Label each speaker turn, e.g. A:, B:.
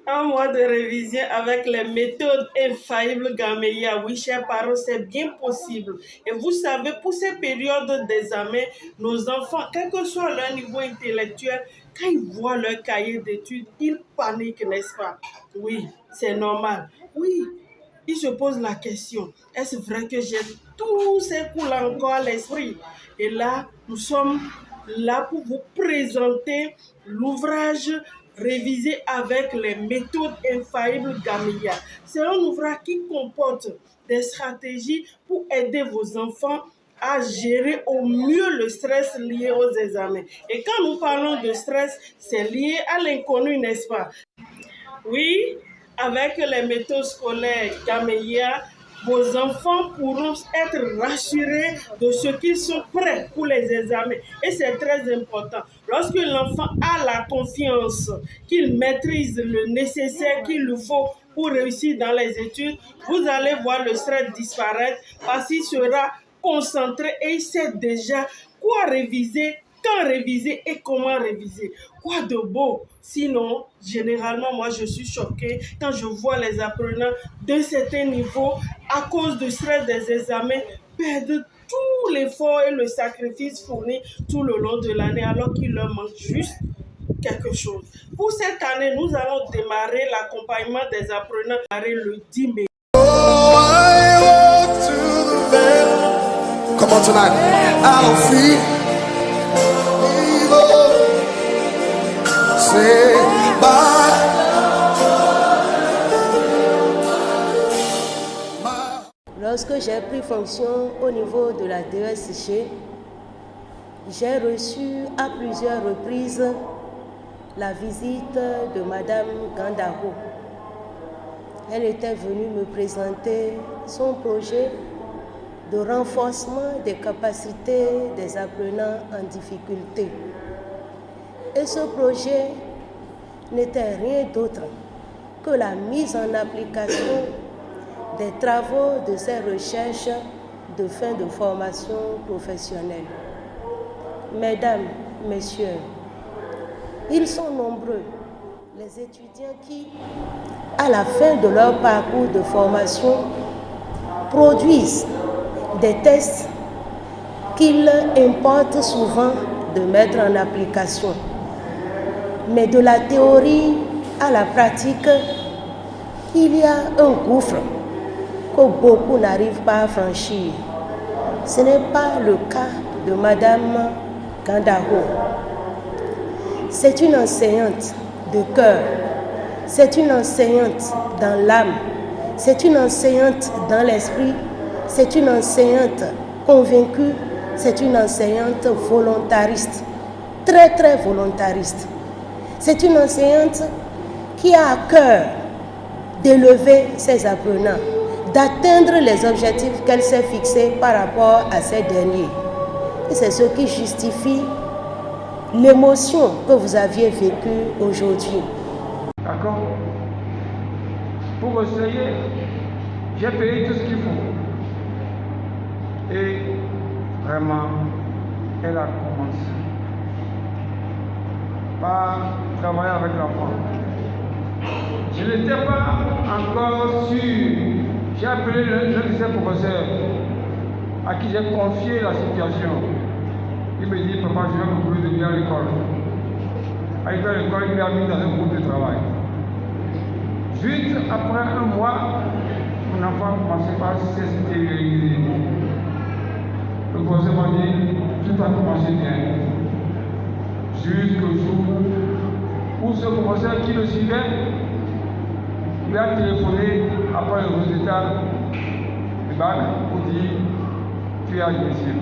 A: Un mois de révision avec les méthodes infaillibles Gameya. Oui, chers parents, c'est bien possible. Et vous savez, pour ces périodes d'examen, nos enfants, quel que soit leur niveau intellectuel, quand ils voient leur cahier d'études, ils paniquent, n'est-ce pas? Oui, c'est normal. Oui, ils se posent la question, est-ce vrai que j'ai tous ces cours-là encore à l'esprit? Et là, nous sommes là pour vous présenter l'ouvrage révisé avec les méthodes infaillibles Gameya. C'est un ouvrage qui comporte des stratégies pour aider vos enfants à gérer au mieux le stress lié aux examens. Et quand nous parlons de stress, c'est lié à l'inconnu, n'est-ce pas? Oui, avec les méthodes scolaires Gameya, vos enfants pourront être rassurés de ce qu'ils sont prêts pour les examens. Et c'est très important. Lorsque l'enfant a la confiance qu'il maîtrise le nécessaire qu'il lui faut pour réussir dans les études, vous allez voir le stress disparaître parce qu'il sera concentré et il sait déjà quoi réviser, quand réviser et comment réviser. Quoi de beau? Sinon, généralement, moi, je suis choquée quand je vois les apprenants d'un certain niveau, à cause du stress des examens, perdre tout l'effort et le sacrifice fourni tout le long de l'année, alors qu'il leur manque juste quelque chose. Pour cette année, nous allons démarrer l'accompagnement des apprenants le 10 mai.
B: Come on tonight. I'll feel evil. Say bye.
C: Lorsque j'ai pris fonction au niveau de la DSG, j'ai reçu à plusieurs reprises la visite de Madame Gandaro. Elle était venue me présenter son projet de renforcement des capacités des apprenants en difficulté. Et ce projet n'était rien d'autre que la mise en application des travaux de ces recherches de fin de formation professionnelle. Mesdames, messieurs, ils sont nombreux, les étudiants qui, à la fin de leur parcours de formation, produisent des tests qu'il importe souvent de mettre en application. Mais de la théorie à la pratique, il y a un gouffre que beaucoup n'arrivent pas à franchir. Ce n'est pas le cas de Madame Gandaro. C'est une enseignante de cœur, c'est une enseignante dans l'âme, c'est une enseignante dans l'esprit, c'est une enseignante convaincue, c'est une enseignante volontariste, très très volontariste. C'est une enseignante qui a à cœur d'élever ses apprenants, d'atteindre les objectifs qu'elle s'est fixés par rapport à ces derniers. Et c'est ce qui justifie l'émotion que vous aviez vécue aujourd'hui.
D: D'accord? Pour essayer, j'ai payé tout ce qu'il faut. Et vraiment, elle a commencé par travailler avec l'enfant. Je n'étais pas encore sûr. J'ai appelé l'un de ses professeurs à qui j'ai confié la situation. Il me dit, papa, je vais m'occuper de bien à l'école. Arrivé à l'école, il m'a mis dans un groupe de travail. Juste après un mois, mon enfant a commencé par s'extérioriser. Le professeur m'a dit, tout a commencé bien. Jusqu'au jour où ce professeur qui le suivait lui a téléphoné après le résultat du bac pour dire, tu es admissible.